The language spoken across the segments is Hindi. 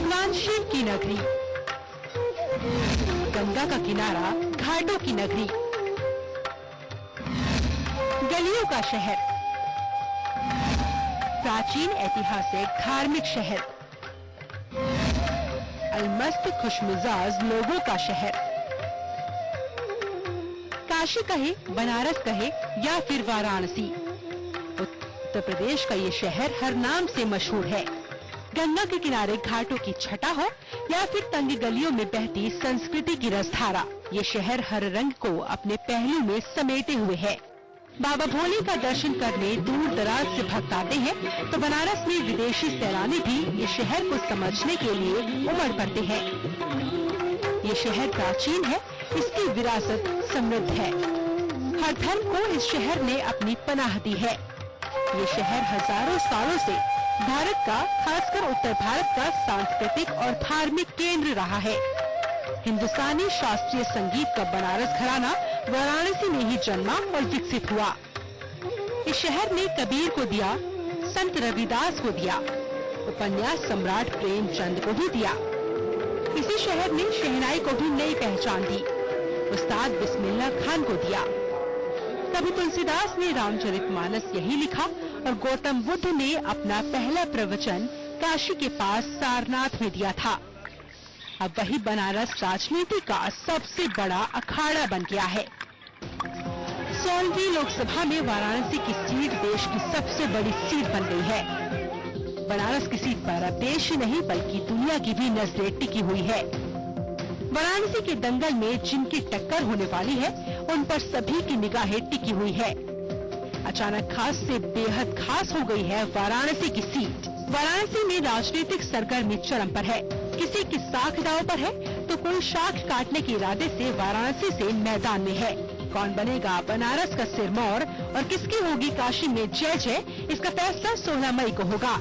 भगवान शिव की नगरी, गंगा का किनारा, घाटों की नगरी, गलियों का शहर, प्राचीन ऐतिहासिक धार्मिक शहर, अलमस्त खुशमिजाज लोगों का शहर। काशी कहे, बनारस कहे या फिर वाराणसी, उत्तर प्रदेश का ये शहर हर नाम से मशहूर है। गंगा के किनारे घाटों की छटा हो या फिर तंग गलियों में बहती संस्कृति की रसधारा, ये शहर हर रंग को अपने पहलू में समेटे हुए है। बाबा भोले का दर्शन करने दूर दराज से भक्त आते हैं, तो बनारस में विदेशी सैलानी भी ये शहर को समझने के लिए उमड़ पड़ते हैं। ये शहर प्राचीन है, इसकी विरासत समृद्ध है। हर धर्म को इस शहर ने अपनी पनाह दी है। ये शहर हजारों सालों से भारत का, खासकर उत्तर भारत का सांस्कृतिक और धार्मिक केंद्र रहा है। हिंदुस्तानी शास्त्रीय संगीत का बनारस घराना वाराणसी में ही जन्मा और विकसित हुआ। इस शहर ने कबीर को दिया, संत रविदास को दिया, उपन्यास सम्राट प्रेमचंद को भी दिया। इसी शहर ने शहनाई को भी नई पहचान दी, उस्ताद बिस्मिल्लाह खान को दिया। कभी तुलसीदास ने रामचरितमानस यही लिखा और गौतम बुद्ध ने अपना पहला प्रवचन काशी के पास सारनाथ में दिया था। अब वही बनारस राजनीति का सबसे बड़ा अखाड़ा बन गया है। 16वीं लोकसभा में वाराणसी की सीट देश की सबसे बड़ी सीट बन गई है। बनारस की सीट पर अब देश ही नहीं बल्कि दुनिया की भी नजरें टिकी हुई है। वाराणसी के दंगल में जिनकी टक्कर होने वाली है, उन पर सभी की निगाहें टिकी हुई है। अचानक खास से बेहद खास हो गई है वाराणसी की सीट। वाराणसी में राजनीतिक सरगर्मी चरम पर है। किसी की साख दांव पर है तो कोई शाख काटने के इरादे से वाराणसी से मैदान में है। कौन बनेगा बनारस का सिरमौर और किसकी होगी काशी में जय जय, इसका फैसला 16 मई को होगा।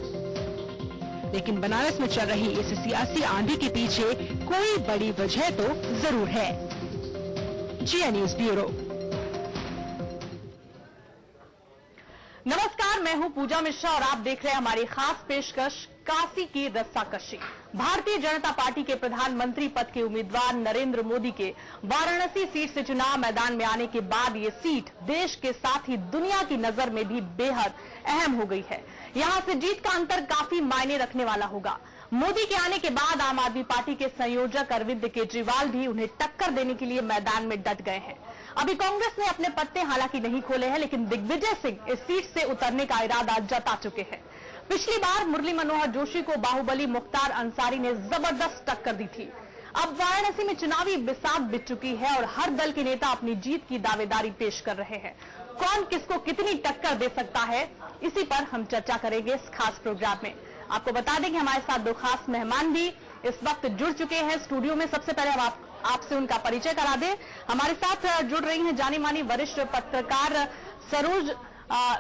लेकिन बनारस में चल रही इस सियासी आंधी के पीछे कोई बड़ी वजह तो जरूर है। GI news bureau. नमस्कार, मैं हूं पूजा मिश्रा और आप देख रहे हैं हमारी खास पेशकश काशी की रस्साकशी। भारतीय जनता पार्टी के प्रधानमंत्री पद के उम्मीदवार नरेंद्र मोदी के वाराणसी सीट से चुनाव मैदान में आने के बाद ये सीट देश के साथ ही दुनिया की नजर में भी बेहद अहम हो गई है। यहां से जीत का अंतर काफी मायने रखने वाला होगा। मोदी के आने के बाद आम आदमी पार्टी के संयोजक अरविंद केजरीवाल भी उन्हें टक्कर देने के लिए मैदान में डट गए हैं। अभी कांग्रेस ने अपने पत्ते हालांकि नहीं खोले हैं, लेकिन दिग्विजय सिंह इस सीट से उतरने का इरादा जता चुके हैं। पिछली बार मुरली मनोहर जोशी को बाहुबली मुख्तार अंसारी ने जबरदस्त टक्कर दी थी। अब वाराणसी में चुनावी बिसात बिछ चुकी है और हर दल के नेता अपनी जीत की दावेदारी पेश कर रहे हैं। कौन किसको कितनी टक्कर दे सकता है, इसी पर हम चर्चा करेंगे इस खास प्रोग्राम में। आपको बता दें कि हमारे साथ दो खास मेहमान भी इस वक्त जुड़ चुके हैं स्टूडियो में। सबसे पहले हम आपसे उनका परिचय करा दें। हमारे साथ जुड़ रही हैं जानी मानी वरिष्ठ पत्रकार सरोज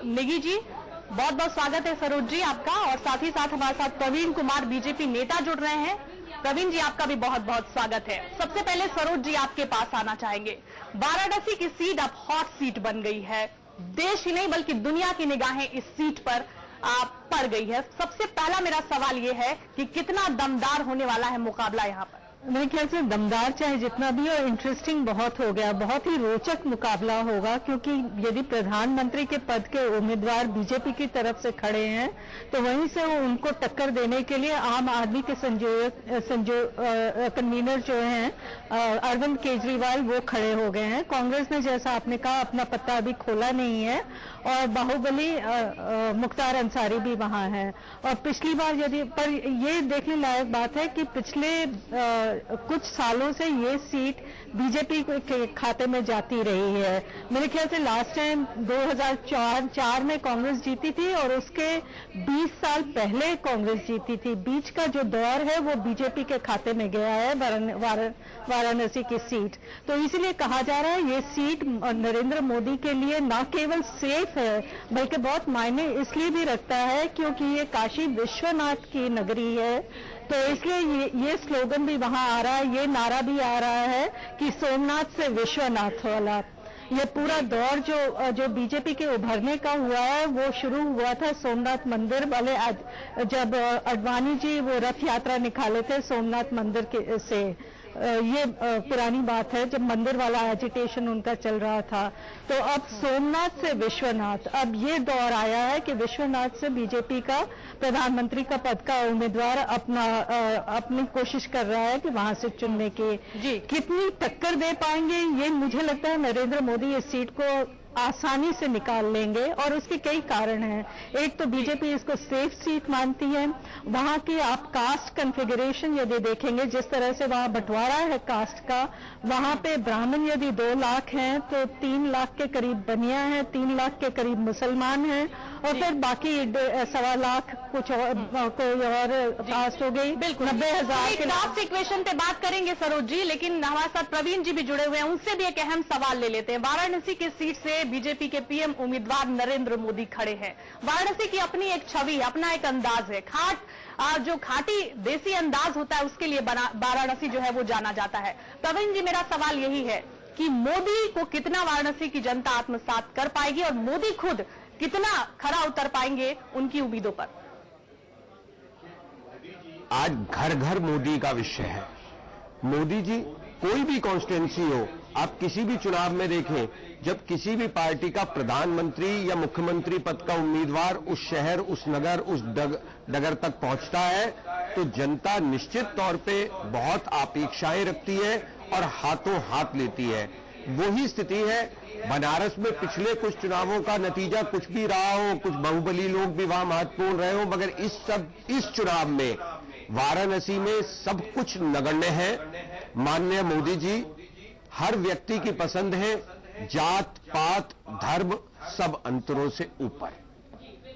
नेगी जी। बहुत बहुत स्वागत है सरोज जी आपका। और साथ ही साथ हमारे साथ प्रवीण कुमार बीजेपी नेता जुड़ रहे हैं। प्रवीण जी आपका भी बहुत बहुत स्वागत है। सबसे पहले सरोज जी आपके पास आना चाहेंगे। वाराणसी की सीट अब हॉट सीट बन गई है। देश ही नहीं बल्कि दुनिया की निगाहें इस सीट पर पड़ गई है। सबसे पहला मेरा सवाल ये है कि कितना दमदार होने वाला है मुकाबला यहाँ पर? मेरे ख्याल से दमदार चाहे जितना भी और इंटरेस्टिंग बहुत हो गया, बहुत ही रोचक मुकाबला होगा। क्योंकि यदि प्रधानमंत्री के पद के उम्मीदवार बीजेपी की तरफ से खड़े हैं तो वहीं से उनको टक्कर देने के लिए आम आदमी के कन्वीनर जो हैं अरविंद केजरीवाल वो खड़े हो गए हैं। कांग्रेस ने जैसा आपने कहा अपना पत्ता अभी खोला नहीं है और बाहुबली मुख्तार अंसारी भी वहां है। और पिछली बार यदि पर ये देखने लायक बात है कि पिछले कुछ सालों से ये सीट बीजेपी के खाते में जाती रही है। मेरे ख्याल से लास्ट टाइम 2004 में कांग्रेस जीती थी और उसके 20 साल पहले कांग्रेस जीती थी। बीच का जो दौर है वो बीजेपी के खाते में गया है वाराणसी की सीट। तो इसीलिए कहा जा रहा है ये सीट नरेंद्र मोदी के लिए न केवल सेफ है बल्कि बहुत मायने इसलिए भी रखता है क्योंकि ये काशी विश्वनाथ की नगरी है। तो इसलिए ये स्लोगन भी वहां आ रहा है, ये नारा भी आ रहा है कि सोमनाथ से विश्वनाथ वाला। ये पूरा दौर जो बीजेपी के उभरने का हुआ है वो शुरू हुआ था सोमनाथ मंदिर वाले जब अडवाणी जी वो रथ यात्रा निकाले थे सोमनाथ मंदिर से। ये पुरानी बात है जब मंदिर वाला एजिटेशन उनका चल रहा था। तो अब सोमनाथ से विश्वनाथ, अब ये दौर आया है कि विश्वनाथ से बीजेपी का प्रधानमंत्री का पद का उम्मीदवार अपनी कोशिश कर रहा है कि वहां से चुनने की। जी कितनी टक्कर दे पाएंगे ये मुझे लगता है नरेंद्र मोदी इस सीट को आसानी से निकाल लेंगे और उसके कई कारण हैं। एक तो बीजेपी इसको सेफ सीट मानती है। वहां की आप कास्ट कन्फिगरेशन यदि देखेंगे जिस तरह से वहां बंटवारा है कास्ट का, वहां पे ब्राह्मण यदि 2 लाख हैं तो 3 लाख के करीब बनिया हैं, 3 लाख के करीब मुसलमान हैं और फिर बाकी 1.25 लाख कुछ और कोई और कास्ट हो गई। बिल्कुल 90,000 के कास्ट इक्वेशन पे बात करेंगे सरोज जी, लेकिन हमारे साथ प्रवीण जी भी जुड़े हुए हैं, उनसे भी एक अहम सवाल ले लेते हैं। वाराणसी की सीट से बीजेपी के पीएम उम्मीदवार नरेंद्र मोदी खड़े हैं। वाराणसी की अपनी एक छवि, अपना एक अंदाज है, जो खाटी देसी अंदाज होता है उसके लिए वाराणसी जो है वो जाना जाता है। प्रवीण जी, मेरा सवाल यही है कि मोदी को कितना वाराणसी की जनता आत्मसात कर पाएगी और मोदी खुद कितना खरा उतर पाएंगे उनकी उम्मीदों पर? आज घर घर मोदी का विषय है। मोदी जी कोई भी कॉन्स्टिट्यूंसी हो, आप किसी भी चुनाव में देखें, जब किसी भी पार्टी का प्रधानमंत्री या मुख्यमंत्री पद का उम्मीदवार उस शहर, उस नगर, उस डगर तक पहुंचता है तो जनता निश्चित तौर पे बहुत अपेक्षाएं रखती है और हाथों हाथ लेती है। वही स्थिति है बनारस में। पिछले कुछ चुनावों का नतीजा कुछ भी रहा हो, कुछ बाहुबली लोग भी वहां महत्वपूर्ण रहे हो, मगर इस चुनाव में वाराणसी में सब कुछ नगण्य है। माननीय मोदी जी हर व्यक्ति की पसंद है, जात पात धर्म सब अंतरों से ऊपर।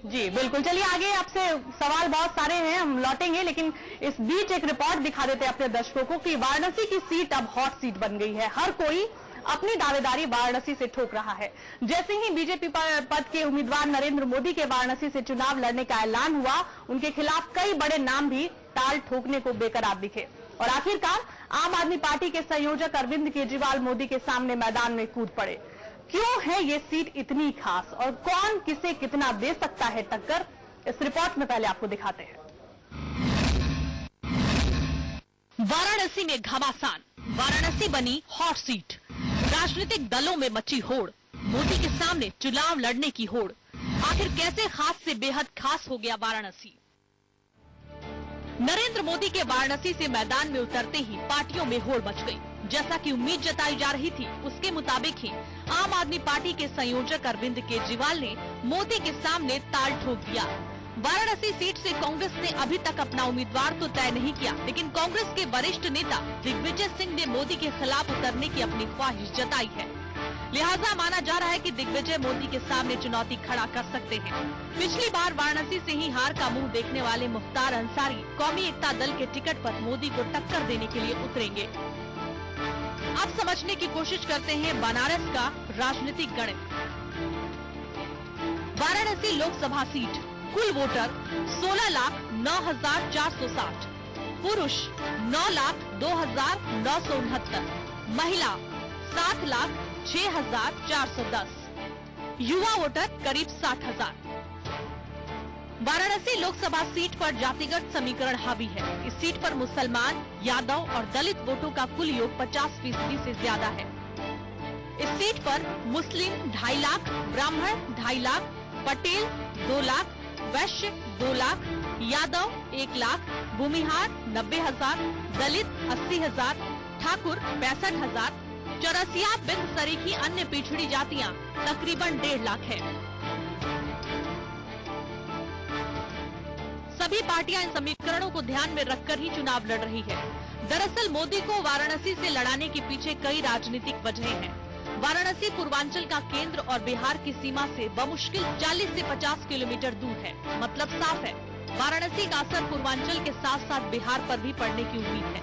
जी बिल्कुल, चलिए आगे आपसे सवाल बहुत सारे हैं, हम लौटेंगे, लेकिन इस बीच एक रिपोर्ट दिखा देते हैं अपने दर्शकों को कि वाराणसी की सीट अब हॉट सीट बन गई है। हर कोई अपनी दावेदारी वाराणसी से ठोक रहा है। जैसे ही बीजेपी पद के उम्मीदवार नरेंद्र मोदी के वाराणसी से चुनाव लड़ने का ऐलान हुआ, उनके खिलाफ कई बड़े नाम भी ताल ठोकने को बेकरार दिखे और आखिरकार आम आदमी पार्टी के संयोजक अरविंद केजरीवाल मोदी के सामने मैदान में कूद पड़े। क्यों है ये सीट इतनी खास और कौन किसे कितना दे सकता है टक्कर, इस रिपोर्ट में पहले आपको दिखाते हैं। वाराणसी में घमासान, वाराणसी बनी हॉट सीट, राजनीतिक दलों में मची होड़, मोदी के सामने चुनाव लड़ने की होड़। आखिर कैसे खास से बेहद खास हो गया वाराणसी? नरेंद्र मोदी के वाराणसी से मैदान में उतरते ही पार्टियों में होड़ मच गई। जैसा कि उम्मीद जताई जा रही थी उसके मुताबिक ही आम आदमी पार्टी के संयोजक अरविंद केजरीवाल ने मोदी के सामने ताल ठोक दिया। वाराणसी सीट से कांग्रेस ने अभी तक अपना उम्मीदवार तो तय नहीं किया, लेकिन कांग्रेस के वरिष्ठ नेता दिग्विजय सिंह ने मोदी के खिलाफ उतरने की अपनी ख्वाहिश जताई है। लिहाजा माना जा रहा है कि दिग्विजय मोदी के सामने चुनौती खड़ा कर सकते हैं। पिछली बार वाराणसी से ही हार का मुंह देखने वाले मुख्तार अंसारी कौमी एकता दल के टिकट पर मोदी को टक्कर देने के लिए उतरेंगे। अब समझने की कोशिश करते हैं बनारस का राजनीतिक गणित। वाराणसी लोकसभा सीट, कुल वोटर 16,09,460, पुरुष 9,02,969, महिला 7,06,410, युवा वोटर करीब 60,000। वाराणसी लोकसभा सीट पर जातिगत समीकरण हावी है। इस सीट पर मुसलमान, यादव और दलित वोटों का कुल योग 50% से ज्यादा है। इस सीट पर मुस्लिम 2.5 लाख, ब्राह्मण 2.5 लाख, पटेल 2 लाख, वैश्य 2 लाख, यादव 1 लाख, भूमिहार 90,000, दलित 80,000, ठाकुर 65,000, चौरसिया बिंद सरीखी अन्य पिछड़ी जातियां तकरीबन 1.5 लाख है। सभी पार्टियां इन समीकरणों को ध्यान में रखकर ही चुनाव लड़ रही है। दरअसल मोदी को वाराणसी से लड़ाने के पीछे कई राजनीतिक वजहें हैं। वाराणसी पूर्वांचल का केंद्र और बिहार की सीमा से बमुश्किल 40 से 50 किलोमीटर दूर है। मतलब साफ है, वाराणसी का असर पूर्वांचल के साथ साथ बिहार पर भी पड़ने की उम्मीद है।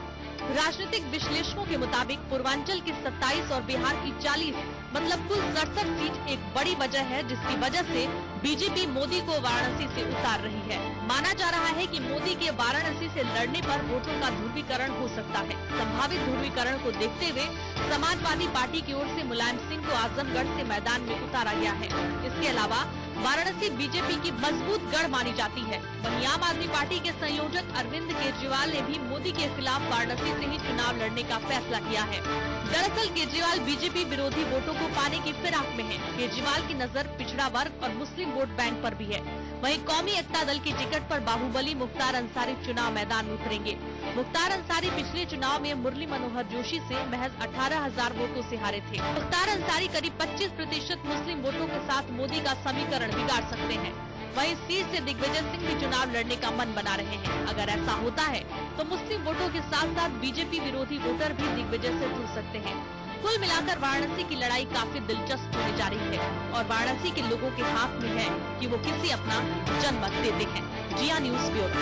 राजनीतिक विश्लेषकों के मुताबिक पूर्वांचल की 27 और बिहार की 40 मतलब कुल 67 सीट एक बड़ी वजह है, जिसकी वजह से बीजेपी मोदी को वाराणसी से उतार रही है। माना जा रहा है कि मोदी के वाराणसी से लड़ने पर वोटों का ध्रुवीकरण हो सकता है। संभावित ध्रुवीकरण को देखते हुए समाजवादी पार्टी की ओर से मुलायम सिंह को आजमगढ़ से मैदान में उतारा गया है। इसके अलावा वाराणसी बीजेपी की मजबूत गढ़ मानी जाती है। वहीं आम आदमी पार्टी के संयोजक अरविंद केजरीवाल ने भी मोदी के खिलाफ वाराणसी से ही चुनाव लड़ने का फैसला किया है। दरअसल केजरीवाल बीजेपी विरोधी वोटों को पाने की फिराक में है। केजरीवाल की नजर पिछड़ा वर्ग और मुस्लिम वोट बैंक पर भी है। वहीं कौमी एकता दल की टिकट पर बाहुबली मुख्तार अंसारी चुनाव मैदान में उतरेंगे। मुख्तार अंसारी पिछले चुनाव में मुरली मनोहर जोशी से महज 18,000 वोटों से हारे थे। मुख्तार अंसारी करीब 25% मुस्लिम वोटों के साथ मोदी का समीकरण बिगाड़ सकते हैं। वहीं इस सीट से दिग्विजय सिंह भी चुनाव लड़ने का मन बना रहे हैं। अगर ऐसा होता है तो मुस्लिम वोटों के साथ साथ बीजेपी विरोधी वोटर भी दिग्विजय से जुड़ सकते हैं। कुल मिलाकर वाराणसी की लड़ाई काफी दिलचस्प होने जा रही है और वाराणसी के लोगों के हाथ में है कि वो किसे अपना जनमत देते हैं। जिया न्यूज ब्यूरो।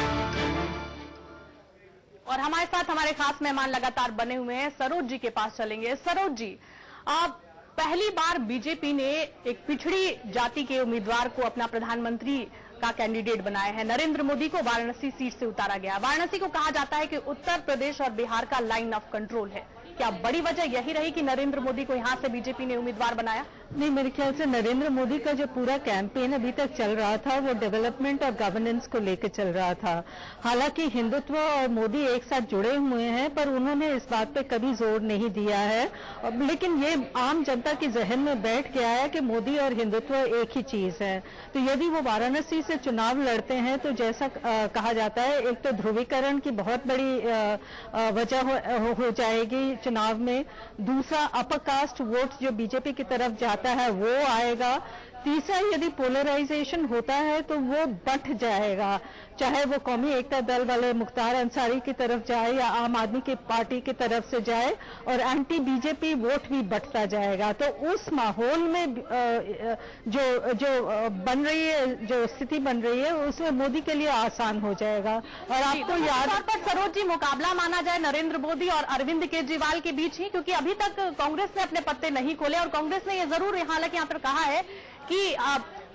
और हमारे साथ हमारे खास मेहमान लगातार बने हुए हैं। सरोज जी के पास चलेंगे। सरोज जी, आप पहली बार बीजेपी ने एक पिछड़ी जाति के उम्मीदवार को अपना प्रधानमंत्री का कैंडिडेट बनाया है। नरेंद्र मोदी को वाराणसी सीट से उतारा गया। वाराणसी को कहा जाता है कि उत्तर प्रदेश और बिहार का लाइन ऑफ कंट्रोल है। क्या बड़ी वजह यही रही कि नरेंद्र मोदी को यहां से बीजेपी ने उम्मीदवार बनाया? नहीं, मेरे ख्याल से नरेंद्र मोदी का जो पूरा कैंपेन अभी तक चल रहा था वो डेवलपमेंट और गवर्नेंस को लेकर चल रहा था। हालांकि हिंदुत्व और मोदी एक साथ जुड़े हुए हैं, पर उन्होंने इस बात पे कभी जोर नहीं दिया है। लेकिन ये आम जनता के जहन में बैठ गया है कि मोदी और हिंदुत्व एक ही चीज है। तो यदि वो वाराणसी से चुनाव लड़ते हैं तो जैसा कहा जाता है, एक तो ध्रुवीकरण की बहुत बड़ी वजह हो जाएगी चुनाव में। दूसरा, अपर कास्ट वोट जो बीजेपी की तरफ जाता है वो आएगा। तीसरा, यदि पोलराइजेशन होता है तो वो बढ़ जाएगा, चाहे वो कौमी एकता दल वाले मुख्तार अंसारी की तरफ जाए या आम आदमी की पार्टी की तरफ से जाए, और एंटी बीजेपी वोट भी बढ़ता जाएगा। तो उस माहौल में जो बन रही है, जो स्थिति बन रही है, उसमें मोदी के लिए आसान हो जाएगा। और आपको याद पर सरोज जी, मुकाबला माना जाए नरेंद्र मोदी और अरविंद केजरीवाल के बीच ही, क्योंकि अभी तक कांग्रेस ने अपने पत्ते नहीं खोले और कांग्रेस ने ये जरूर हालांकि यहाँ पर कहा है कि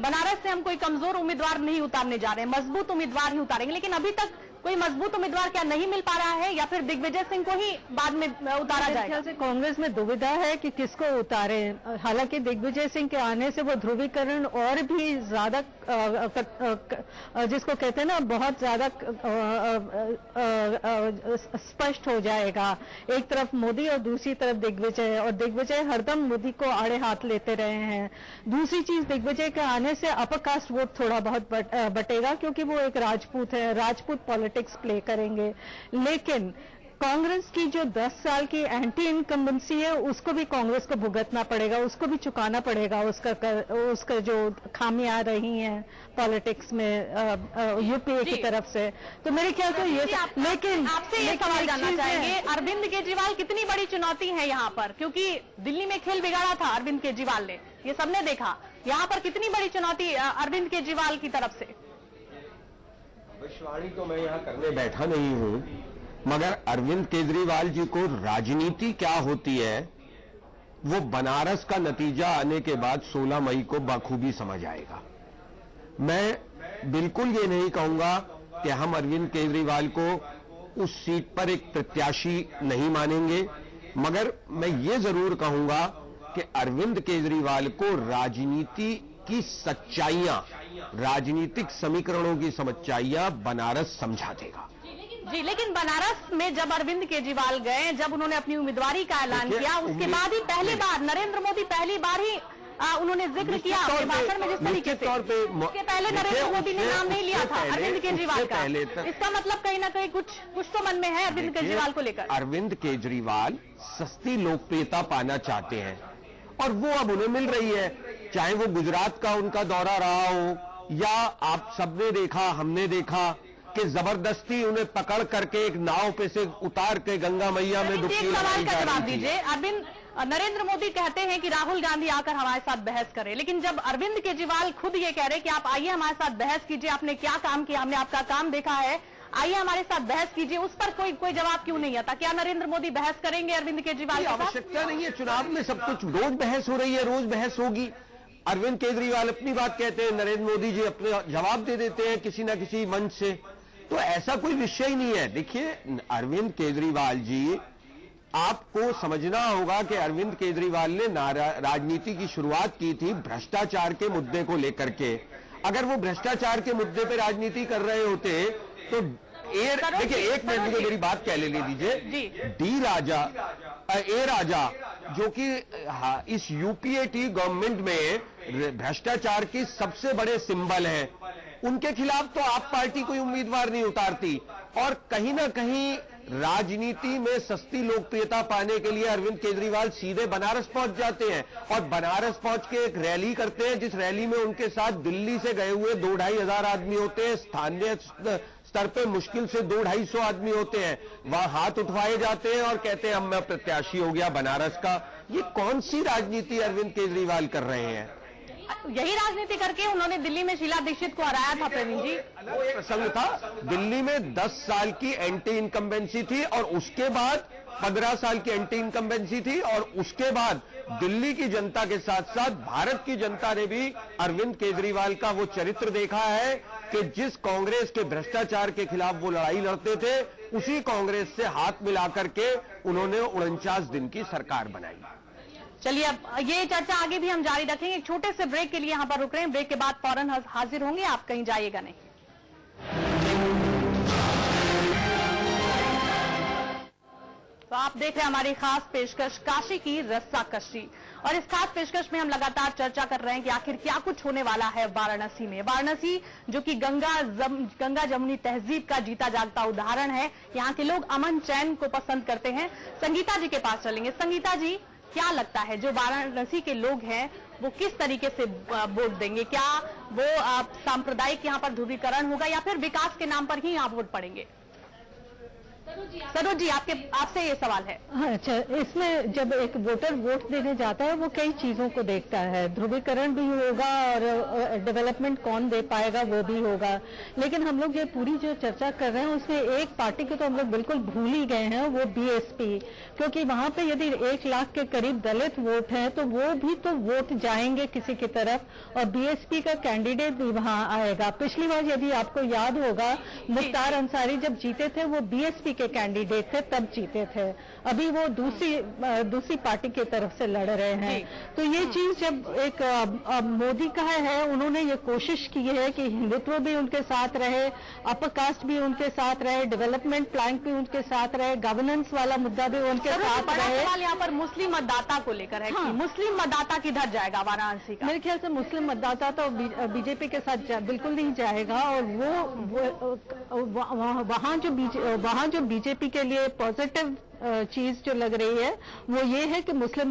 बनारस से हम कोई कमजोर उम्मीदवार नहीं उतारने जा रहे हैं, मजबूत उम्मीदवार ही उतारेंगे। लेकिन अभी तक कोई मजबूत उम्मीदवार क्या नहीं मिल पा रहा है, या फिर दिग्विजय सिंह को ही बाद में उतारा जाएगा? से कांग्रेस में दुविधा है कि किसको उतारे। हालांकि दिग्विजय सिंह के आने से वो ध्रुवीकरण और भी ज्यादा, जिसको कहते हैं ना, बहुत ज्यादा स्पष्ट हो जाएगा। एक तरफ मोदी और दूसरी तरफ दिग्विजय, और दिग्विजय हरदम मोदी को आड़े हाथ लेते रहे हैं। दूसरी चीज, दिग्विजय के आने से अपर कास्ट वोट थोड़ा बहुत बटेगा, क्योंकि वो एक राजपूत है, राजपूत पॉलिटिक्स प्ले करेंगे। लेकिन कांग्रेस की जो 10 साल की एंटी इनकम्बेंसी है, उसको भी कांग्रेस को भुगतना पड़ेगा, उसको भी चुकाना पड़ेगा, उसका जो खामियां रही हैं पॉलिटिक्स में यूपीए की तरफ से। तो मेरे ख्याल से ये, लेकिन आपसे ये सवाल जानना चाहेंगे, अरविंद केजरीवाल कितनी बड़ी चुनौती है यहाँ पर? क्योंकि दिल्ली में खेल बिगाड़ा था अरविंद केजरीवाल ने, ये सबने देखा। यहाँ पर कितनी बड़ी चुनौती अरविंद केजरीवाल की तरफ से? भविष्यवाणी तो मैं यहाँ करने बैठा नहीं हूँ, मगर अरविंद केजरीवाल जी को राजनीति क्या होती है वो बनारस का नतीजा आने के बाद 16 मई को बखूबी समझ आएगा। मैं बिल्कुल ये नहीं कहूंगा कि हम अरविंद केजरीवाल को उस सीट पर एक प्रत्याशी नहीं मानेंगे, मगर मैं ये जरूर कहूंगा कि अरविंद केजरीवाल को राजनीति की सच्चाइयां, राजनीतिक समीकरणों की सच्चाइयां बनारस समझा देगा। जी, लेकिन बनारस में जब अरविंद केजरीवाल गए, जब उन्होंने अपनी उम्मीदवारी का ऐलान किया, उसके बाद ही पहली बार नरेंद्र मोदी पहली बार ही उन्होंने जिक्र किया अपने भाषण में, जिस तरीके से उसके पहले नरेंद्र मोदी ने नाम नहीं लिया था अरविंद केजरीवाल का। इसका मतलब कहीं ना कहीं कुछ तो मन में है अरविंद केजरीवाल को लेकर। अरविंद केजरीवाल सस्ती लोकप्रियता पाना चाहते हैं और वो अब उन्हें मिल रही है, चाहे वो गुजरात का उनका दौरा रहा हो या आप सबने देखा, हमने देखा कि जबरदस्ती उन्हें पकड़ करके एक नाव पे से उतार के गंगा मैया में डुबकी लगाई जा रही थी। दीजिए, अरविंद, नरेंद्र मोदी कहते हैं कि राहुल गांधी आकर हमारे साथ बहस करें, लेकिन जब अरविंद केजरीवाल खुद ये कह रहे कि आप आइए हमारे साथ बहस कीजिए, आपने क्या काम किया, हमने आपका काम देखा है, आइए हमारे साथ बहस कीजिए, उस पर कोई जवाब क्यों नहीं आता? क्या नरेंद्र मोदी बहस करेंगे अरविंद केजरीवाल की? आवश्यकता नहीं है, चुनाव में सब कुछ रोज बहस हो रही है, रोज बहस होगी। अरविंद केजरीवाल अपनी बात कहते हैं, नरेंद्र मोदी जी अपने जवाब दे देते हैं किसी ना किसी मंच से। तो ऐसा कोई विषय ही नहीं है। देखिए, अरविंद केजरीवाल जी, आपको समझना होगा कि अरविंद केजरीवाल ने राजनीति की शुरुआत की थी भ्रष्टाचार के मुद्दे को लेकर के। अगर वो भ्रष्टाचार के मुद्दे पे राजनीति कर रहे होते तो देखिए, एक मिनट मुझे मेरी बात कह ले दीजिए। ए राजा जो कि इस यूपीए गवर्नमेंट में भ्रष्टाचार की सबसे बड़े सिंबल हैं, उनके खिलाफ तो आप पार्टी कोई उम्मीदवार नहीं उतारती। और कहीं ना कहीं राजनीति में सस्ती लोकप्रियता पाने के लिए अरविंद केजरीवाल सीधे बनारस पहुंच जाते हैं और बनारस पहुंच के एक रैली करते हैं, जिस रैली में उनके साथ दिल्ली से गए हुए 2-2.5 हजार आदमी होते हैं, स्थानीय स्तर पे मुश्किल से 200-250 आदमी होते हैं। वहां हाथ उठवाए जाते हैं और कहते हैं अब मैं प्रत्याशी हो गया बनारस का। ये कौन सी राजनीति अरविंद केजरीवाल कर रहे हैं? यही राजनीति करके उन्होंने दिल्ली में शीला दीक्षित को हराया था। प्रवीण जी, वो एक प्रसंग था। दिल्ली में 10 साल की एंटी इनकम्बेंसी थी और उसके बाद 15 साल की एंटी इनकम्बेंसी थी और उसके बाद दिल्ली की जनता के साथ साथ भारत की जनता ने भी अरविंद केजरीवाल का वो चरित्र देखा है कि जिस कांग्रेस के भ्रष्टाचार के खिलाफ वो लड़ाई लड़ते थे, उसी कांग्रेस से हाथ मिलाकर के उन्होंने 49 दिन की सरकार बनाई। चलिए, अब ये चर्चा आगे भी हम जारी रखेंगे। एक छोटे से ब्रेक के लिए यहां पर रुक रहे हैं। ब्रेक के बाद फौरन हाजिर होंगे, आप कहीं जाइएगा नहीं। तो आप देख रहे हैं हमारी खास पेशकश काशी की रस्साकशी, और इस खास पेशकश में हम लगातार चर्चा कर रहे हैं कि आखिर क्या कुछ होने वाला है वाराणसी में। वाराणसी जो कि गंगा जमुनी तहजीब का जीता जागता उदाहरण है। यहाँ के लोग अमन चैन को पसंद करते हैं। संगीता जी के पास चलेंगे। संगीता जी, क्या लगता है जो वाराणसी के लोग हैं वो किस तरीके से वोट देंगे? क्या वो सांप्रदायिक यहाँ पर ध्रुवीकरण होगा या फिर विकास के नाम पर ही यहाँ वोट पड़ेंगे? सरोज जी, आपसे ये सवाल है। अच्छा, इसमें जब एक वोटर वोट देने जाता है वो कई चीजों को देखता है, ध्रुवीकरण भी होगा और डेवलपमेंट कौन दे पाएगा वो भी होगा। लेकिन हम लोग ये पूरी जो चर्चा कर रहे हैं उसमें एक पार्टी को तो हम लोग बिल्कुल भूल ही गए हैं, वो बीएसपी। क्योंकि वहां पे यदि 1 लाख के करीब दलित वोट हैं तो वो भी तो वोट जाएंगे किसी की तरफ और बीएसपी का कैंडिडेट भी वहां आएगा। पिछली बार यदि आपको याद होगा, मुख्तार अंसारी जब जीते थे वो बीएसपी के कैंडिडेट थे, तब जीते थे। अभी वो दूसरी पार्टी की तरफ से लड़ रहे हैं। तो ये चीज जब एक मोदी का है, उन्होंने ये कोशिश की है कि हिंदुत्व भी उनके साथ रहे, अपर कास्ट भी उनके साथ रहे, डेवलपमेंट प्लान भी उनके साथ रहे, गवर्नेंस वाला मुद्दा भी उनके साथ रहे। सवाल यहाँ पर मुस्लिम मतदाता को लेकर है कि मुस्लिम मतदाता किधर जाएगा वाराणसी का? मेरे ख्याल से मुस्लिम मतदाता तो बीजेपी के साथ बिल्कुल नहीं जाएगा। और वहाँ जो बीजेपी के लिए पॉजिटिव चीज जो लग रही है वो ये है कि मुस्लिम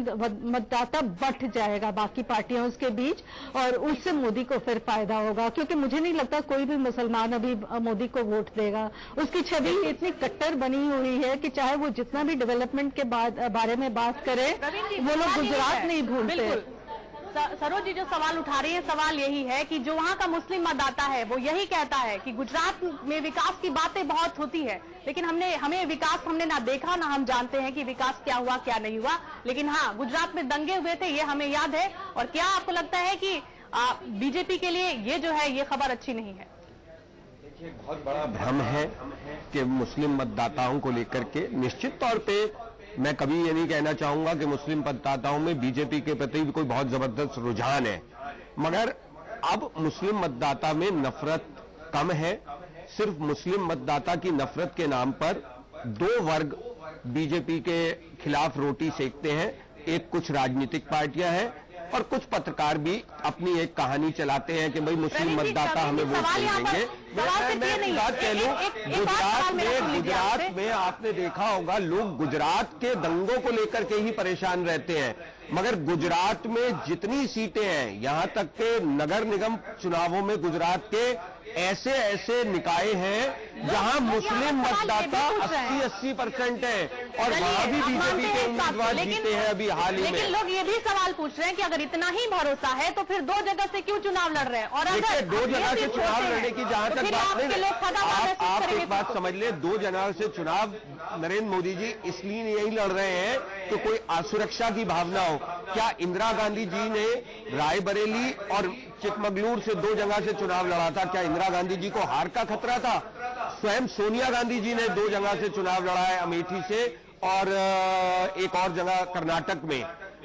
मतदाता बंट जाएगा बाकी पार्टियों के बीच और उससे मोदी को फिर फायदा होगा। क्योंकि मुझे नहीं लगता कोई भी मुसलमान अभी मोदी को वोट देगा। उसकी छवि इतनी कट्टर बनी हुई है कि चाहे वो जितना भी डेवलपमेंट के बारे में बात करे, वो लोग गुजरात नहीं भूलते। सरोज जी जो सवाल उठा रही है, सवाल यही है कि जो वहाँ का मुस्लिम मतदाता है वो यही कहता है कि गुजरात में विकास की बातें बहुत होती है, लेकिन हमें विकास हमने ना देखा ना हम जानते हैं कि विकास क्या हुआ क्या नहीं हुआ। लेकिन हाँ, गुजरात में दंगे हुए थे, ये हमें याद है। और क्या आपको लगता है कि बीजेपी के लिए ये जो है ये खबर अच्छी नहीं है? देखिए, बहुत बड़ा भ्रम है कि मुस्लिम मतदाताओं को लेकर के निश्चित तौर पे मैं कभी ये नहीं कहना चाहूंगा कि मुस्लिम मतदाताओं में बीजेपी के प्रति भी कोई बहुत जबरदस्त रुझान है, मगर अब मुस्लिम मतदाता में नफरत कम है। सिर्फ मुस्लिम मतदाता की नफरत के नाम पर 2 वर्ग बीजेपी के खिलाफ रोटी सेकते हैं। एक कुछ राजनीतिक पार्टियां हैं और कुछ पत्रकार भी अपनी एक कहानी चलाते हैं कि भाई मुस्लिम मतदाता हमें वोट नहीं देंगे। मैं बात कह लूं, गुजरात में आपने देखा होगा लोग गुजरात के दंगों को लेकर के ही परेशान रहते हैं, मगर गुजरात में जितनी सीटें हैं, यहां तक के नगर निगम चुनावों में गुजरात के ऐसे निकाय हैं जहां मुस्लिम मतदाता 80% है और वहां भी बीजेपी के उम्मीदवार जीते हैं अभी हाल ही में। लेकिन लोग ये भी सवाल पूछ रहे हैं कि अगर इतना ही भरोसा है तो फिर 2 जगह से क्यों चुनाव लड़ रहे हैं? और अगर 2 जगह से चुनाव लड़ने की जहां तक बात नहीं, आप एक बात समझ ले, 2 जगह से चुनाव नरेंद्र मोदी जी इसलिए नहीं लड़ रहे हैं कि कोई असुरक्षा की भावना हो। क्या इंदिरा गांधी जी ने रायबरेली और चिकमगलूर से 2 जगह से चुनाव लड़ा था? क्या इंदिरा गांधी जी को हार का खतरा था? स्वयं सोनिया गांधी जी ने 2 जगह से चुनाव लड़ा है, अमेठी से और एक और जगह कर्नाटक में।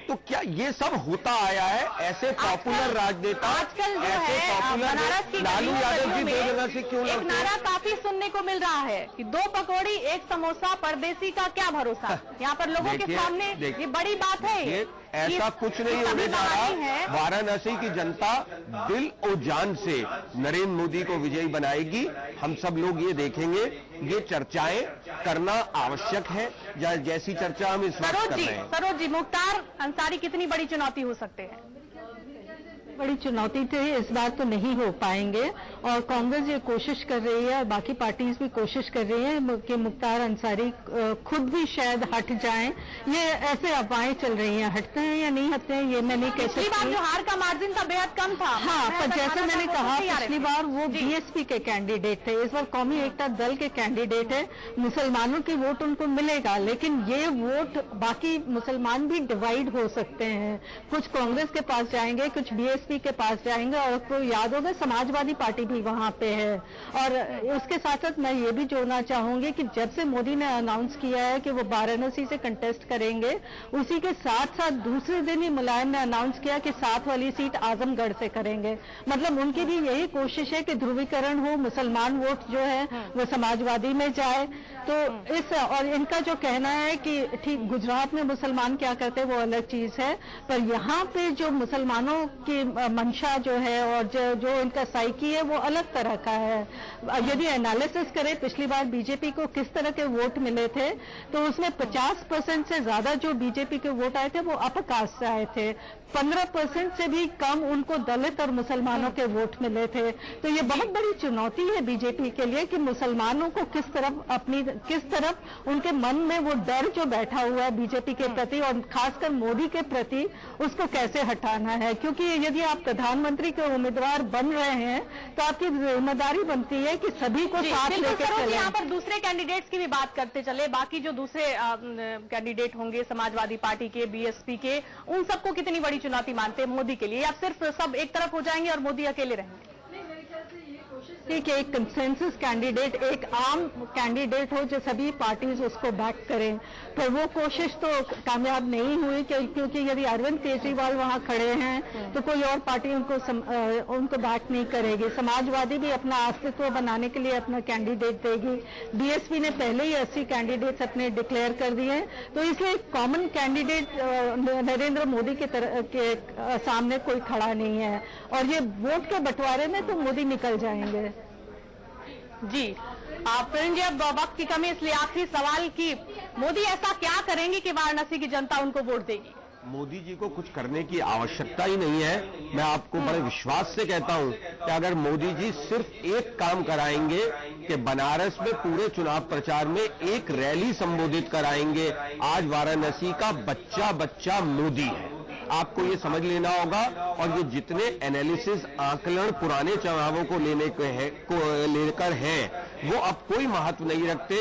तो क्या ये सब होता आया है? ऐसे पॉपुलर राजनेता, आजकल जो ऐसे है पॉपुलर बनारस की लालू यादव जी 2 जगह से क्यों एक लड़ते नारा हैं? काफी सुनने को मिल रहा है कि 2 पकौड़ी 1 समोसा, परदेसी का क्या भरोसा। यहाँ पर लोगों के सामने ये बड़ी बात है ये। ऐसा कुछ नहीं होने जा रहा। वाराणसी की जनता दिल और जान से नरेंद्र मोदी को विजयी बनाएगी। हम सब लोग ये देखेंगे। ये चर्चाएं करना आवश्यक है, जैसी चर्चा हम इस वक्त कर रहे हैं। सरोज जी, मुख्तार अंसारी कितनी बड़ी चुनौती हो सकते हैं? बड़ी चुनौती तो इस बार तो नहीं हो पाएंगे और कांग्रेस ये कोशिश कर रही है और बाकी पार्टीज भी कोशिश कर रही है कि मुख्तार अंसारी खुद भी शायद हट जाएं। ये ऐसे अफवाहें चल रही हैं, हटते हैं या नहीं हटते हैं ये मैं नहीं कह पिछली बार सकती। जो हार का मार्जिन था बेहद कम था। हाँ, पर जैसे मैंने कहा पिछली बार वो बीएसपी के कैंडिडेट थे, इस बार कौमी एकता दल के कैंडिडेट है। मुसलमानों की वोट उनको मिलेगा, लेकिन ये वोट बाकी मुसलमान भी डिवाइड हो सकते हैं। कुछ कांग्रेस के पास जाएंगे, कुछ बीएसपी के पास जाएंगे और आपको याद होगा समाजवादी पार्टी भी वहां पे है। और उसके साथ साथ मैं ये भी जोड़ना चाहूंगी कि जब से मोदी ने अनाउंस किया है कि वो वाराणसी से कंटेस्ट करेंगे, उसी के साथ साथ दूसरे दिन ही मुलायम ने अनाउंस किया कि 7 वाली सीट आजमगढ़ से करेंगे। मतलब उनकी भी यही कोशिश है कि ध्रुवीकरण हो, मुसलमान वोट जो है वो समाजवादी में जाए। तो इस और इनका जो कहना है कि ठीक गुजरात में मुसलमान क्या करते हैं वो अलग चीज है, पर यहाँ पे जो मुसलमानों की मंशा जो है और जो इनका साइकी है वो अलग तरह का है। यदि एनालिसिस करें पिछली बार बीजेपी को किस तरह के वोट मिले थे, तो उसमें 50% से ज्यादा जो बीजेपी के वोट आए थे वो अपर कास्ट से आए थे। 15% से भी कम उनको दलित और मुसलमानों के वोट मिले थे। तो ये बहुत बड़ी चुनौती है बीजेपी के लिए कि मुसलमानों को किस तरफ उनके मन में वो डर जो बैठा हुआ है बीजेपी के प्रति और खासकर मोदी के प्रति, उसको कैसे हटाना है। क्योंकि यदि आप प्रधानमंत्री के उम्मीदवार बन रहे हैं तो आपकी जिम्मेदारी बनती है कि सभी को साथ लेकर चलें। यहाँ पर दूसरे कैंडिडेट्स की भी बात करते चले, बाकी जो दूसरे कैंडिडेट होंगे समाजवादी पार्टी के, बीएसपी के, उन सबको कितनी बड़ी चुनौती मानते हैं मोदी के लिए, या सिर्फ सब एक तरफ हो जाएंगे और मोदी अकेले रहेंगे? कि एक कंसेंसस कैंडिडेट, एक आम कैंडिडेट हो जो सभी पार्टीज उसको बैक करें, पर वो कोशिश तो कामयाब नहीं हुई क्योंकि यदि अरविंद केजरीवाल वहां खड़े हैं तो कोई और पार्टी उनको बैक नहीं करेगी। समाजवादी भी अपना अस्तित्व बनाने के लिए अपना कैंडिडेट देगी। बीएसपी ने पहले ही 80 कैंडिडेट्स अपने डिक्लेयर कर दिए हैं, तो इसलिए कॉमन कैंडिडेट नरेंद्र मोदी के सामने कोई खड़ा नहीं है और ये वोट के बंटवारे में तो मोदी निकल जाएंगे। जी प्रवीण जी, अब वक्त की कमी इसलिए आखिरी सवाल की मोदी ऐसा क्या करेंगे कि वाराणसी की जनता उनको वोट देगी? मोदी जी को कुछ करने की आवश्यकता ही नहीं है। मैं आपको बड़े विश्वास से कहता हूं कि अगर मोदी जी सिर्फ एक काम कराएंगे कि बनारस में पूरे चुनाव प्रचार में एक रैली संबोधित कराएंगे, आज वाराणसी का बच्चा बच्चा मोदी है। आपको ये समझ लेना होगा। और ये जितने एनालिसिस आकलन पुराने चुनावों को लेकर हैं, वो अब कोई महत्व नहीं रखते।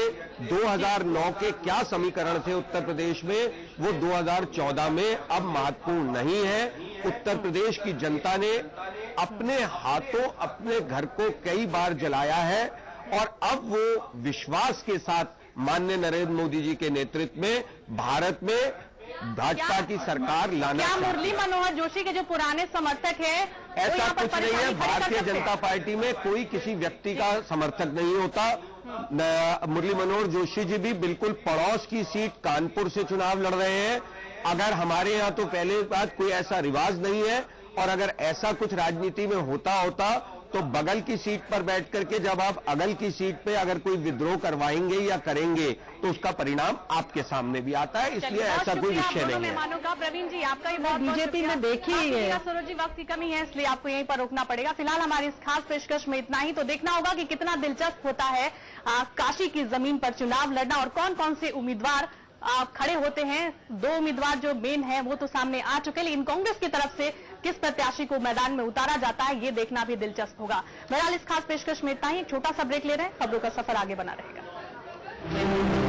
2009 के क्या समीकरण थे उत्तर प्रदेश में, वो 2014 में अब महत्वपूर्ण नहीं है। उत्तर प्रदेश की जनता ने अपने हाथों अपने घर को कई बार जलाया है और अब वो विश्वास के साथ माननीय नरेंद्र मोदी जी के नेतृत्व में भारत में भाजपा की सरकार लाना क्या चाहती है। मुरली मनोहर जोशी के जो पुराने समर्थक हैं ऐसा कुछ नहीं है। भारतीय जनता पार्टी में कोई किसी व्यक्ति का समर्थक नहीं होता। मुरली मनोहर जोशी जी भी बिल्कुल पड़ोस की सीट कानपुर से चुनाव लड़ रहे हैं। अगर हमारे यहाँ तो पहले बात कोई ऐसा रिवाज नहीं है, और अगर ऐसा कुछ राजनीति में होता तो बगल की सीट पर बैठ करके जब आप अगल की सीट पे अगर कोई विद्रोह करवाएंगे या करेंगे तो उसका परिणाम आपके सामने भी आता है। इसलिए ऐसा कोई विषय नहीं है। मेहमानों का प्रवीण जी आपका ही बहुत बीजेपी में देखिए सरोज जी, वक्त की कमी है इसलिए आपको यहीं पर रोकना पड़ेगा। फिलहाल हमारी इस खास पेशकश में इतना ही। तो देखना होगा कि कितना दिलचस्प होता है काशी की जमीन पर चुनाव लड़ना और कौन कौन से उम्मीदवार खड़े होते हैं। 2 उम्मीदवार जो मेन है वो तो सामने आ चुके, लेकिन कांग्रेस की तरफ से किस प्रत्याशी को मैदान में उतारा जाता है ये देखना भी दिलचस्प होगा। बहरहाल इस खास पेशकश में इतना ही। एक छोटा सा ब्रेक ले रहे हैं, खबरों का सफर आगे बना रहेगा।